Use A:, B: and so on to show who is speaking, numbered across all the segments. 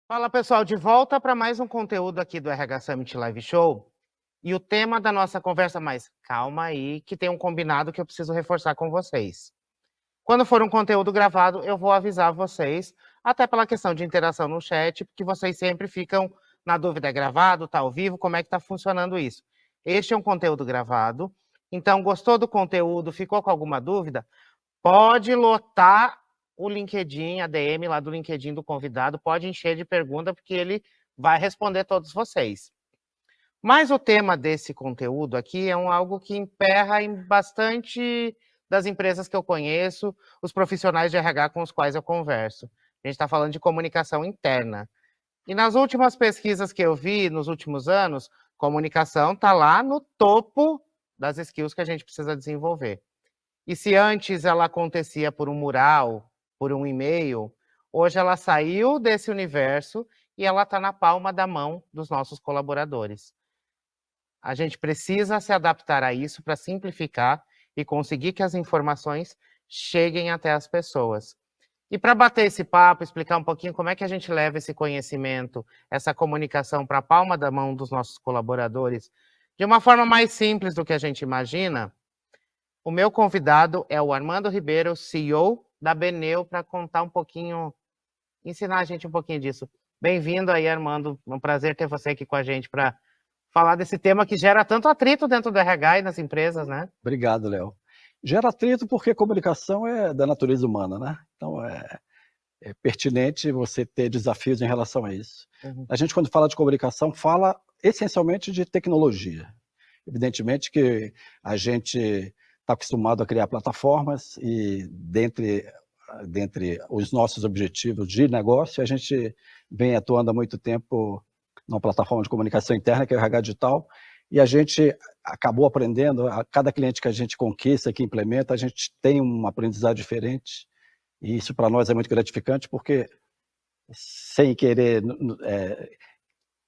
A: Fala pessoal, de volta para mais um conteúdo aqui do RH Summit Live Show. E o tema da nossa conversa, mas calma aí, que tem um combinado que eu preciso reforçar com vocês. Quando for um conteúdo gravado, eu vou avisar vocês, até pela questão de interação no chat, porque vocês sempre ficam na dúvida: é gravado, está ao vivo, como é que está funcionando isso? Este é um conteúdo gravado, então gostou do conteúdo, ficou com alguma dúvida? Pode lotar o LinkedIn, a DM lá do LinkedIn do convidado, pode encher de pergunta, porque ele vai responder todos vocês. Mas o tema desse conteúdo aqui é algo que emperra em bastante das empresas que eu conheço, os profissionais de RH com os quais eu converso. A gente está falando de comunicação interna. E nas últimas pesquisas que eu vi, nos últimos anos, comunicação está lá no topo das skills que a gente precisa desenvolver. E se antes ela acontecia por um mural, por um e-mail, hoje ela saiu desse universo e ela está na palma da mão dos nossos colaboradores. A gente precisa se adaptar a isso para simplificar e conseguir que as informações cheguem até as pessoas. E para bater esse papo, explicar um pouquinho como é que a gente leva esse conhecimento, essa comunicação para a palma da mão dos nossos colaboradores, de uma forma mais simples do que a gente imagina, o meu convidado é o Armando Ribeiro, CEO da Beneu, para contar um pouquinho, ensinar a gente um pouquinho disso. Bem-vindo aí, Armando. É um prazer ter você aqui com a gente para falar desse tema que gera tanto atrito dentro do RH e nas empresas, né?
B: Obrigado, Léo. Gera atrito porque comunicação é da natureza humana, né? Então é pertinente você ter desafios em relação a isso.
A: Uhum.
B: A gente, quando fala de comunicação, fala essencialmente de tecnologia. Evidentemente que a gente está acostumado a criar plataformas e dentre os nossos objetivos de negócio, a gente vem atuando há muito tempo numa plataforma de comunicação interna, que é o RH Digital, e a gente acabou aprendendo, a cada cliente que a gente conquista, que implementa, a gente tem um aprendizado diferente, e isso para nós é muito gratificante, porque sem querer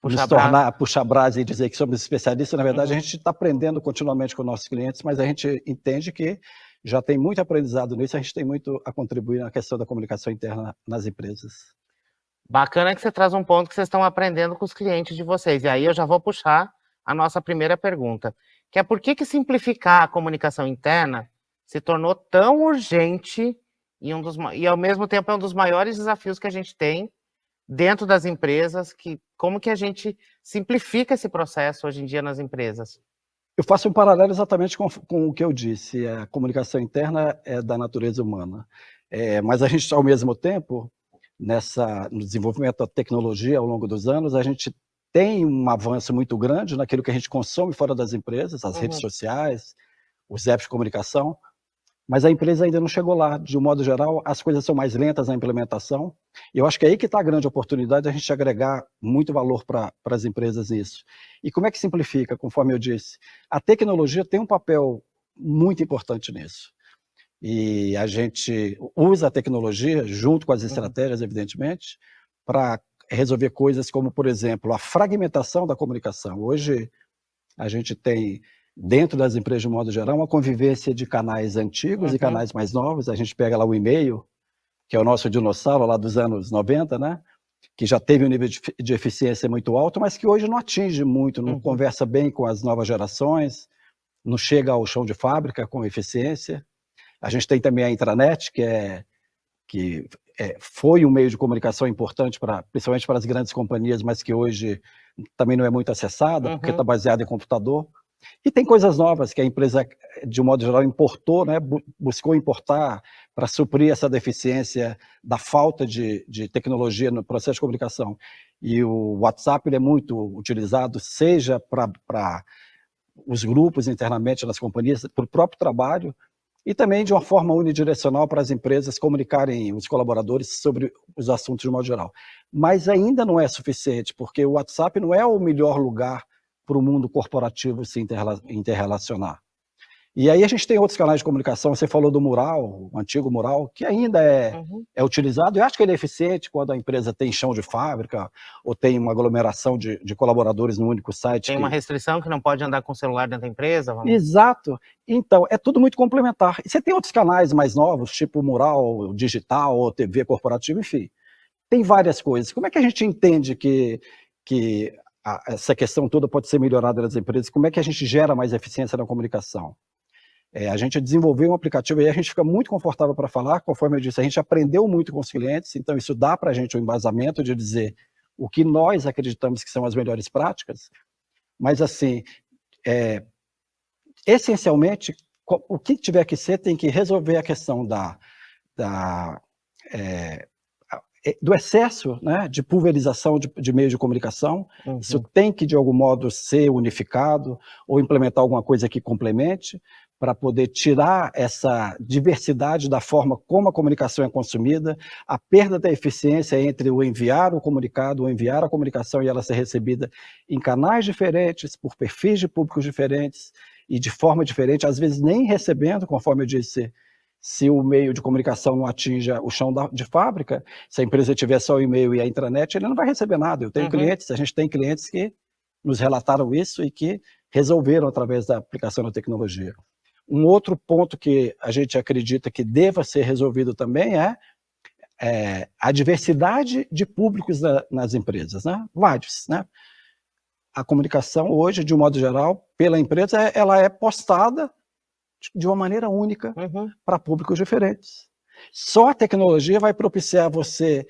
B: nos tornar, puxar brasa e dizer que somos especialistas, na verdade, a gente está aprendendo continuamente com nossos clientes, mas a gente entende que já tem muito aprendizado nisso, a gente tem muito a contribuir na questão da comunicação interna nas empresas.
A: Bacana que você traz um ponto que vocês estão aprendendo com os clientes de vocês. E aí eu já vou puxar a nossa primeira pergunta, que é por que simplificar a comunicação interna se tornou tão urgente e ao mesmo tempo é um dos maiores desafios que a gente tem dentro das empresas, como que a gente simplifica esse processo hoje em dia nas empresas?
B: Eu faço um paralelo exatamente com o que eu disse, a comunicação interna é da natureza humana, mas a gente, ao mesmo tempo, no desenvolvimento da tecnologia ao longo dos anos, a gente tem um avanço muito grande naquilo que a gente consome fora das empresas, as redes sociais, os apps de comunicação, mas a empresa ainda não chegou lá. De um modo geral, as coisas são mais lentas na implementação, e eu acho que é aí que está a grande oportunidade de a gente agregar muito valor para as empresas nisso. E como é que simplifica? Conforme eu disse, a tecnologia tem um papel muito importante nisso. E a gente usa a tecnologia, junto com as estratégias, evidentemente, para resolver coisas como, por exemplo, a fragmentação da comunicação. Hoje, a gente tem, dentro das empresas de modo geral, uma convivência de canais antigos e canais mais novos. A gente pega lá o e-mail, que é o nosso dinossauro lá dos anos 90, né? Que já teve um nível de eficiência muito alto, mas que hoje não atinge muito, não conversa bem com as novas gerações, não chega ao chão de fábrica com eficiência. A gente tem também a intranet, que foi um meio de comunicação importante, principalmente para as grandes companhias, mas que hoje também não é muito acessada, porque está baseada em computador. E tem coisas novas que a empresa, de um modo geral, importou, né, buscou importar para suprir essa deficiência da falta de tecnologia no processo de comunicação. E o WhatsApp ele é muito utilizado, seja para os grupos internamente nas companhias, para o próprio trabalho, e também de uma forma unidirecional para as empresas comunicarem os colaboradores sobre os assuntos de modo geral. Mas ainda não é suficiente, porque o WhatsApp não é o melhor lugar para o mundo corporativo se interrelacionar. E aí a gente tem outros canais de comunicação, você falou do mural, o antigo mural, que ainda é utilizado. Eu acho que ele é eficiente quando a empresa tem chão de fábrica ou tem uma aglomeração de colaboradores no único site.
A: Tem uma restrição que não pode andar com o celular dentro da empresa?
B: Exato. Então, é tudo muito complementar. E você tem outros canais mais novos, tipo mural digital ou TV corporativa, enfim, tem várias coisas. Como é que a gente entende que essa questão toda pode ser melhorada nas empresas? Como é que a gente gera mais eficiência na comunicação? A gente desenvolveu um aplicativo e a gente fica muito confortável para falar, conforme eu disse, a gente aprendeu muito com os clientes, então isso dá para a gente um embasamento de dizer o que nós acreditamos que são as melhores práticas, mas assim, essencialmente, o que tiver que ser tem que resolver a questão do excesso, né, de pulverização de meios de comunicação. Isso tem que, de algum modo, ser unificado ou implementar alguma coisa que complemente para poder tirar essa diversidade da forma como a comunicação é consumida, a perda da eficiência entre o enviar o comunicado, o enviar a comunicação e ela ser recebida em canais diferentes, por perfis de públicos diferentes e de forma diferente, às vezes nem recebendo, conforme eu disse, se o meio de comunicação não atinja o chão de fábrica, se a empresa tiver só o e-mail e a intranet, ele não vai receber nada. Eu tenho clientes, a gente tem clientes que nos relataram isso e que resolveram através da aplicação da tecnologia. Um outro ponto que a gente acredita que deva ser resolvido também é a diversidade de públicos nas empresas, né? Vários, né? A comunicação hoje, de um modo geral, pela empresa, ela é postada de uma maneira única para públicos diferentes. Só a tecnologia vai propiciar você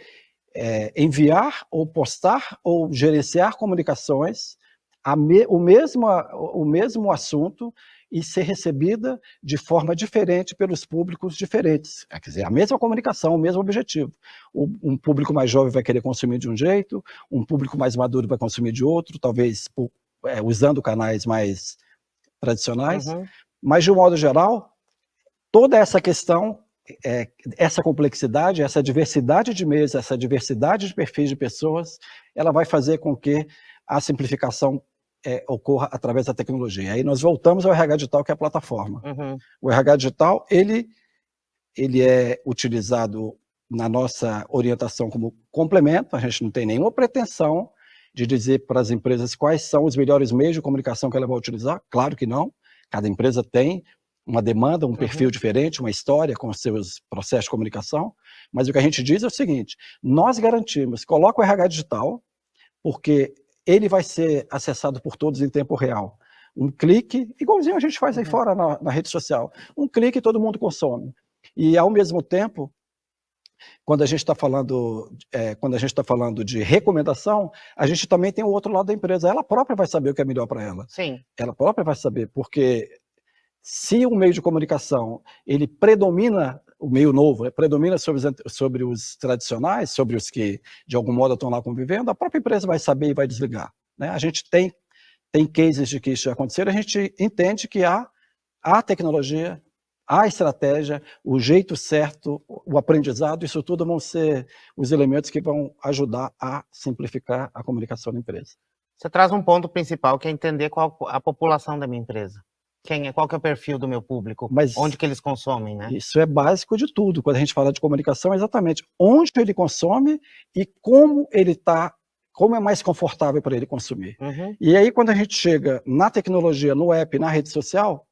B: enviar ou postar ou gerenciar comunicações, o mesmo assunto, e ser recebida de forma diferente pelos públicos diferentes. Quer dizer, a mesma comunicação, o mesmo objetivo. Um público mais jovem vai querer consumir de um jeito, um público mais maduro vai consumir de outro, talvez usando canais mais tradicionais. Mas, de um modo geral, toda essa questão, essa complexidade, essa diversidade de meios, essa diversidade de perfis de pessoas, ela vai fazer com que a simplificação ocorra através da tecnologia. Aí nós voltamos ao RH Digital, que é a plataforma. O RH Digital, ele é utilizado na nossa orientação como complemento, a gente não tem nenhuma pretensão de dizer para as empresas quais são os melhores meios de comunicação que ela vai utilizar, claro que não. Cada empresa tem uma demanda, um perfil diferente, uma história com os seus processos de comunicação, mas o que a gente diz é o seguinte, nós garantimos, coloca o RH Digital, porque ele vai ser acessado por todos em tempo real. Um clique, igualzinho a gente faz aí fora na rede social, um clique todo mundo consome. E, ao mesmo tempo, quando a gente está falando de recomendação, a gente também tem o outro lado da empresa. Ela própria vai saber o que é melhor para ela.
A: Sim.
B: Ela própria vai saber, porque se o meio de comunicação ele predomina, o meio novo, predomina sobre os tradicionais, sobre os que de algum modo estão lá convivendo, a própria empresa vai saber e vai desligar. Né? A gente tem cases de que isso já aconteceu, a gente entende que a tecnologia, a estratégia, o jeito certo, o aprendizado, isso tudo vão ser os elementos que vão ajudar a simplificar a comunicação da empresa.
A: Você traz um ponto principal, que é entender qual a população da minha empresa. Qual que é o perfil do meu público, onde que eles consomem, né?
B: Isso é básico de tudo. Quando a gente fala de comunicação, é exatamente onde ele consome e como ele está, como é mais confortável para ele consumir. E aí, quando a gente chega na tecnologia, no app, na rede social,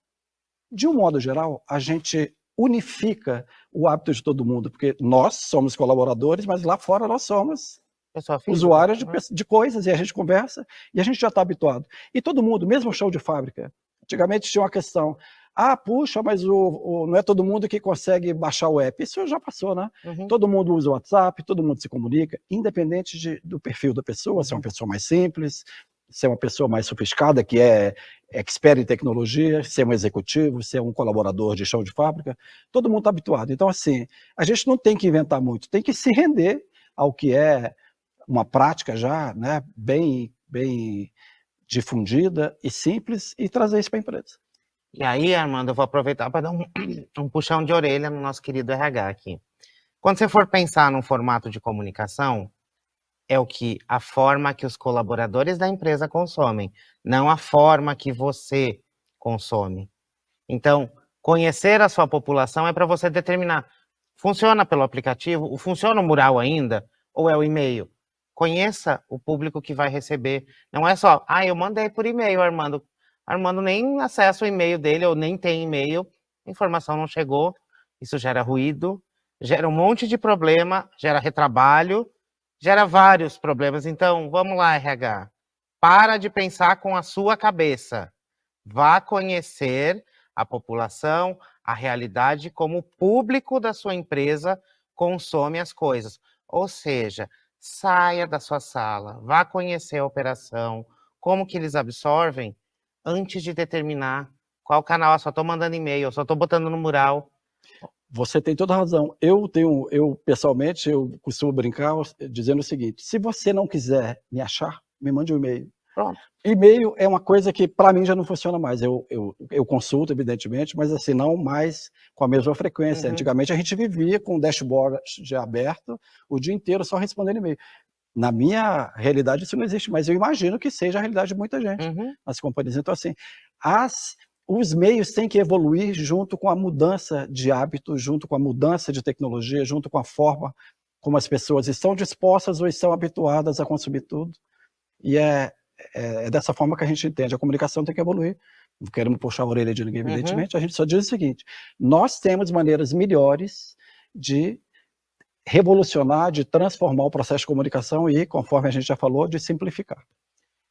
B: de um modo geral, a gente unifica o hábito de todo mundo, porque nós somos colaboradores, mas lá fora nós somos usuários de coisas, e a gente conversa, e a gente já está habituado. E todo mundo, mesmo o chão de fábrica, antigamente tinha uma questão, puxa, mas não é todo mundo que consegue baixar o app. Isso já passou, né? Todo mundo usa o WhatsApp, todo mundo se comunica, independente do perfil da pessoa, se é uma pessoa mais simples, se é uma pessoa mais sofisticada, que é expert em tecnologia, se é um executivo, se é um colaborador de chão de fábrica, todo mundo está habituado. Então, assim, a gente não tem que inventar muito, tem que se render ao que é uma prática já, né, bem difundida e simples, e trazer isso para a empresa.
A: E aí, Armando, eu vou aproveitar para dar um puxão de orelha no nosso querido RH aqui. Quando você for pensar num formato de comunicação, a forma que os colaboradores da empresa consomem, não a forma que você consome. Então, conhecer a sua população é para você determinar, funciona pelo aplicativo, funciona o mural ainda, ou é o e-mail? Conheça o público que vai receber. Não é só, eu mandei por e-mail, Armando. Armando nem acessa o e-mail dele, ou nem tem e-mail, a informação não chegou, isso gera ruído, gera um monte de problema, gera retrabalho, gera vários problemas. Então, vamos lá, RH. Para de pensar com a sua cabeça. Vá conhecer a população, a realidade, como o público da sua empresa consome as coisas. Ou seja, saia da sua sala, vá conhecer a operação, como que eles absorvem, antes de determinar qual canal. Eu só estou mandando e-mail, eu só estou botando no mural.
B: Você tem toda a razão. Eu pessoalmente, eu costumo brincar dizendo o seguinte: se você não quiser me achar, me mande um e-mail.
A: Pronto.
B: E-mail é uma coisa que para mim já não funciona mais. Eu consulto, evidentemente, mas assim, não mais com a mesma frequência. Antigamente a gente vivia com o dashboard já aberto o dia inteiro só respondendo e-mail. Na minha realidade isso não existe, mas eu imagino que seja a realidade de muita gente nas companhias. Então assim, os meios têm que evoluir junto com a mudança de hábito, junto com a mudança de tecnologia, junto com a forma como as pessoas estão dispostas ou estão habituadas a consumir tudo. E é dessa forma que a gente entende. A comunicação tem que evoluir. Não queremos puxar a orelha de ninguém, evidentemente. A gente só diz o seguinte: nós temos maneiras melhores de revolucionar, de transformar o processo de comunicação e, conforme a gente já falou, de simplificar.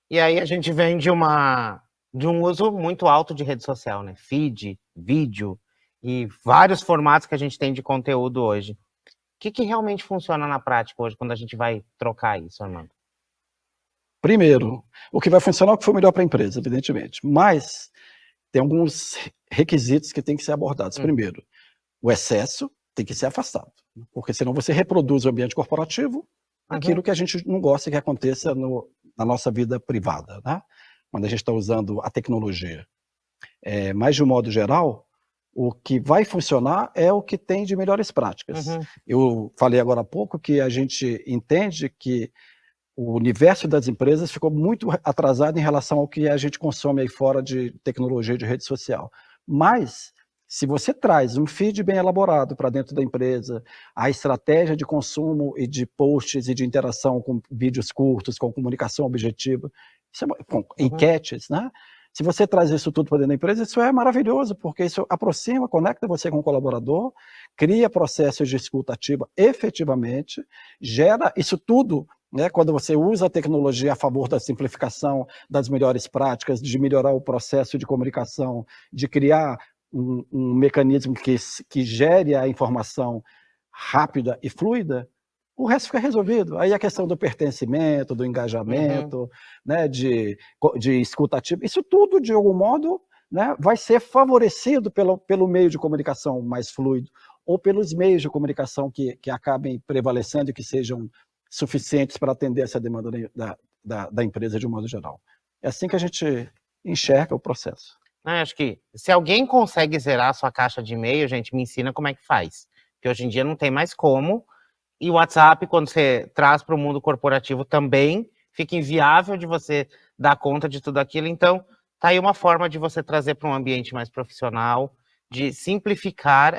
A: E aí a gente vem de um uso muito alto de rede social, né? Feed, vídeo e vários formatos que a gente tem de conteúdo hoje. O que realmente funciona na prática hoje quando a gente vai trocar isso, Armando?
B: Primeiro, o que vai funcionar é o que for melhor para a empresa, evidentemente. Mas tem alguns requisitos que têm que ser abordados. Primeiro, o excesso tem que ser afastado, porque senão você reproduz o ambiente corporativo, aquilo que a gente não gosta que aconteça na nossa vida privada, né? Quando a gente está usando a tecnologia. Mas, de um modo geral, o que vai funcionar é o que tem de melhores práticas. Eu falei agora há pouco que a gente entende que o universo das empresas ficou muito atrasado em relação ao que a gente consome aí fora de tecnologia de rede social. Mas, se você traz um feed bem elaborado para dentro da empresa, a estratégia de consumo e de posts e de interação com vídeos curtos, com comunicação objetiva, com enquetes, né? Se você traz isso tudo para dentro da empresa, isso é maravilhoso, porque isso aproxima, conecta você com o colaborador, cria processos de escuta ativa efetivamente, gera isso tudo, né, quando você usa a tecnologia a favor da simplificação, das melhores práticas, de melhorar o processo de comunicação, de criar um mecanismo que gere a informação rápida e fluida, o resto fica resolvido. Aí a questão do pertencimento, do engajamento, né, de escuta ativa, isso tudo, de algum modo, né, vai ser favorecido pelo meio de comunicação mais fluido, ou pelos meios de comunicação que acabem prevalecendo e que sejam suficientes para atender essa demanda da empresa de um modo geral. É assim que a gente enxerga o processo.
A: Acho que se alguém consegue zerar a sua caixa de e-mail, gente, me ensina como é que faz. Porque hoje em dia não tem mais como. E o WhatsApp, quando você traz para o mundo corporativo também, fica inviável de você dar conta de tudo aquilo. Então, tá aí uma forma de você trazer para um ambiente mais profissional, de simplificar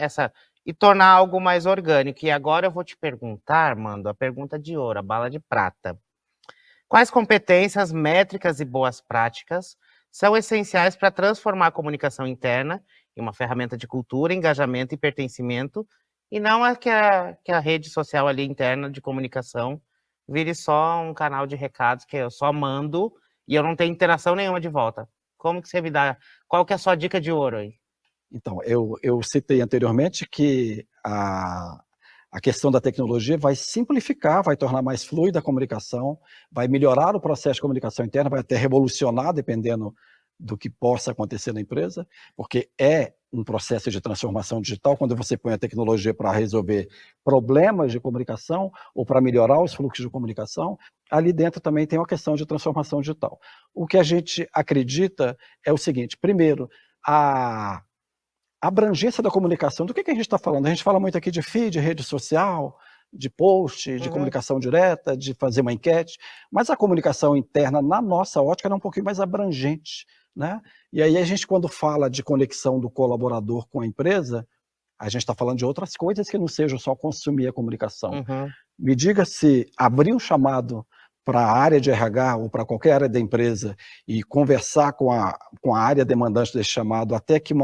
A: e tornar algo mais orgânico. E agora eu vou te perguntar, Armando, a pergunta de ouro, a bala de prata. Quais competências, métricas e boas práticas são essenciais para transformar a comunicação interna em uma ferramenta de cultura, engajamento e pertencimento, e não que a rede social ali interna de comunicação vire só um canal de recados que eu só mando e eu não tenho interação nenhuma de volta? Como que você me dá? Qual que é a sua dica de ouro aí?
B: Então, eu citei anteriormente que a questão da tecnologia vai simplificar, vai tornar mais fluida a comunicação, vai melhorar o processo de comunicação interna, vai até revolucionar, dependendo do que possa acontecer na empresa, porque é um processo de transformação digital, quando você põe a tecnologia para resolver problemas de comunicação ou para melhorar os fluxos de comunicação, ali dentro também tem uma questão de transformação digital. O que a gente acredita é o seguinte: primeiro, a abrangência da comunicação. Do que a gente está falando? A gente fala muito aqui de feed, rede social, de post, de comunicação direta, de fazer uma enquete, mas a comunicação interna, na nossa ótica, é um pouquinho mais abrangente, né? E aí a gente, quando fala de conexão do colaborador com a empresa, a gente está falando de outras coisas que não sejam só consumir a comunicação. Me diga se abrir um chamado para a área de RH ou para qualquer área da empresa e conversar com a área demandante desse chamado até que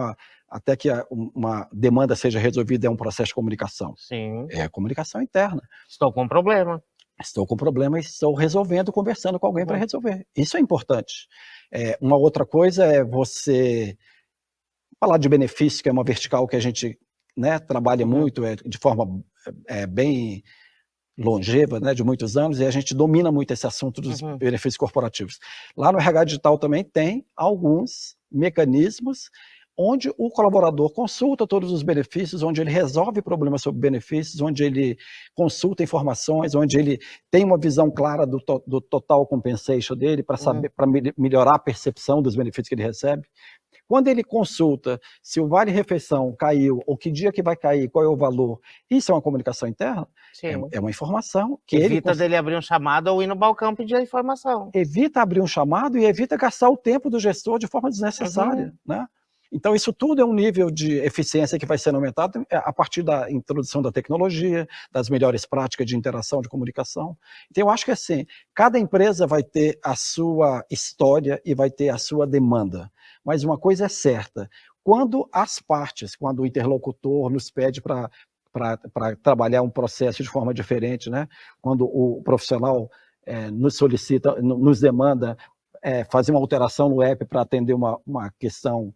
B: uma demanda seja resolvida é um processo de comunicação.
A: Sim.
B: É a comunicação interna.
A: Estou com um problema.
B: Estou com problema e estou resolvendo, conversando com alguém para resolver. Isso é importante. Uma outra coisa é você falar de benefício, que é uma vertical que a gente, né, trabalha muito, de forma bem longeva, né, de muitos anos, e a gente domina muito esse assunto dos benefícios corporativos. Lá no RH Digital também tem alguns mecanismos onde o colaborador consulta todos os benefícios, onde ele resolve problemas sobre benefícios, onde ele consulta informações, onde ele tem uma visão clara do total compensation dele para saber, para melhorar a percepção dos benefícios que ele recebe. Quando ele consulta se o vale-refeição caiu, ou que dia que vai cair, qual é o valor, isso é uma comunicação interna? É uma informação que
A: evita dele abrir um chamado ou ir no balcão pedir a informação.
B: Evita abrir um chamado e evita gastar o tempo do gestor de forma desnecessária, né? Então, isso tudo é um nível de eficiência que vai sendo aumentado a partir da introdução da tecnologia, das melhores práticas de interação, de comunicação. Então, eu acho que assim, cada empresa vai ter a sua história e vai ter a sua demanda. Mas uma coisa é certa, quando as partes, quando o interlocutor nos pede para trabalhar um processo de forma diferente, né? Quando o profissional nos solicita, nos demanda fazer uma alteração no app para atender uma questão,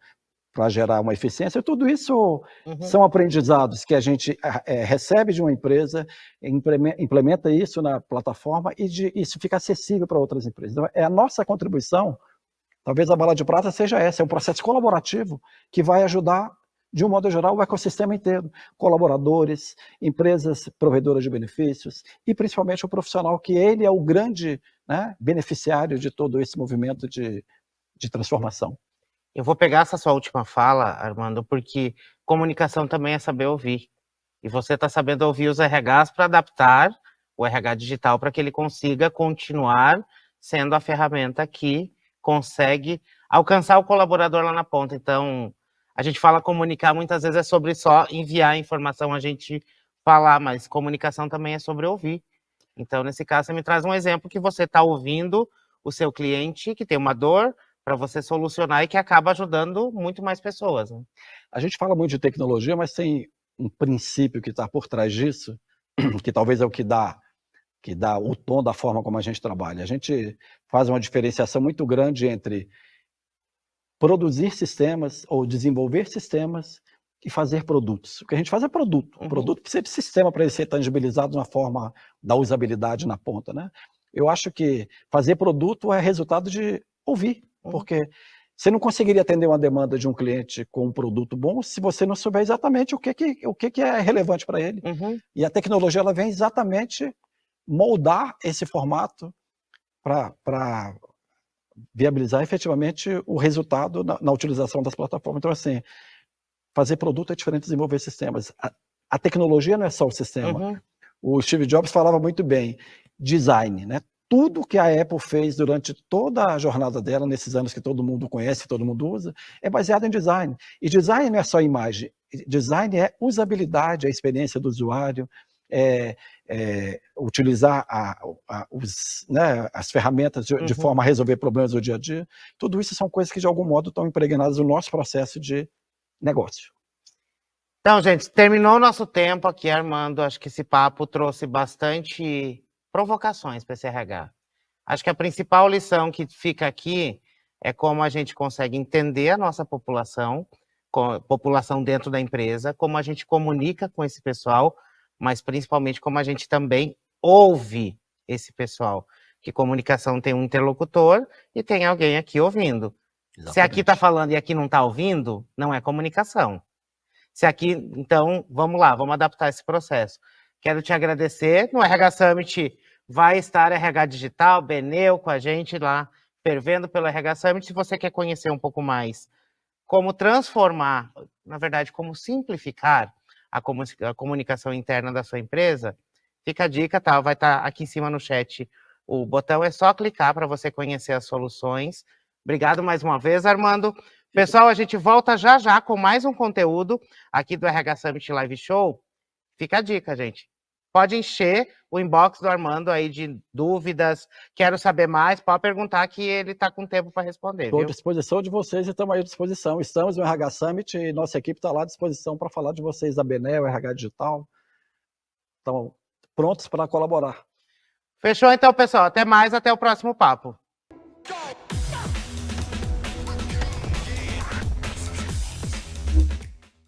B: para gerar uma eficiência, tudo isso são aprendizados que a gente recebe de uma empresa, implementa isso na plataforma e isso fica acessível para outras empresas. Então, a nossa contribuição, talvez a bala de prata seja essa, é um processo colaborativo que vai ajudar, de um modo geral, o ecossistema inteiro, colaboradores, empresas provedoras de benefícios e principalmente o profissional, que ele é o grande, né, beneficiário de todo esse movimento de transformação.
A: Eu vou pegar essa sua última fala, Armando, porque comunicação também é saber ouvir. E você está sabendo ouvir os RHs para adaptar o RH digital para que ele consiga continuar sendo a ferramenta que consegue alcançar o colaborador lá na ponta. Então, a gente fala comunicar, muitas vezes é sobre só enviar informação, a gente falar, mas comunicação também é sobre ouvir. Então, nesse caso, você me traz um exemplo que você está ouvindo o seu cliente, que tem uma dor, para você solucionar e que acaba ajudando muito mais pessoas. Né?
B: A gente fala muito de tecnologia, mas tem um princípio que está por trás disso, que talvez é o que dá o tom da forma como a gente trabalha. A gente faz uma diferenciação muito grande entre produzir sistemas ou desenvolver sistemas e fazer produtos. O que a gente faz é produto. O produto precisa de sistema para ele ser tangibilizado na forma da usabilidade na ponta, né? Eu acho que fazer produto é resultado de ouvir, porque você não conseguiria atender uma demanda de um cliente com um produto bom se você não souber exatamente o que é relevante para ele. E a tecnologia ela vem exatamente moldar esse formato para viabilizar efetivamente o resultado na utilização das plataformas. Então, assim, fazer produto é diferente de desenvolver sistemas. A tecnologia não é só o sistema. O Steve Jobs falava muito bem, design, né? Tudo que a Apple fez durante toda a jornada dela, nesses anos que todo mundo conhece, que todo mundo usa, é baseado em design. E design não é só imagem, design é usabilidade, a experiência do usuário, utilizar as ferramentas de forma a resolver problemas do dia a dia. Tudo isso são coisas que, de algum modo, estão impregnadas no nosso processo de negócio.
A: Então, gente, terminou o nosso tempo aqui, Armando. Acho que esse papo trouxe bastante provocações para esse RH. Acho que a principal lição que fica aqui é como a gente consegue entender a nossa população dentro da empresa, como a gente comunica com esse pessoal, mas principalmente como a gente também ouve esse pessoal. Que comunicação tem um interlocutor e tem alguém aqui ouvindo. Exatamente. Se aqui está falando e aqui não está ouvindo, não é comunicação. Se aqui, então, vamos lá, vamos adaptar esse processo. Quero te agradecer. No RH Summit vai estar RH Digital, Beneu com a gente lá, fervendo pelo RH Summit. Se você quer conhecer um pouco mais como transformar, na verdade, como simplificar a comunicação interna da sua empresa, fica a dica, tá? Vai estar aqui em cima no chat o botão, é só clicar para você conhecer as soluções. Obrigado mais uma vez, Armando. Pessoal, a gente volta já já com mais um conteúdo aqui do RH Summit Live Show. Fica a dica, gente. Pode encher o inbox do Armando aí de dúvidas, quero saber mais, pode perguntar que ele está com tempo para responder.
B: Estou à disposição de vocês e estamos aí à disposição. Estamos no RH Summit e nossa equipe está lá à disposição para falar de vocês da Benel, RH Digital. Estão prontos para colaborar.
A: Fechou então, pessoal. Até mais, até o próximo papo.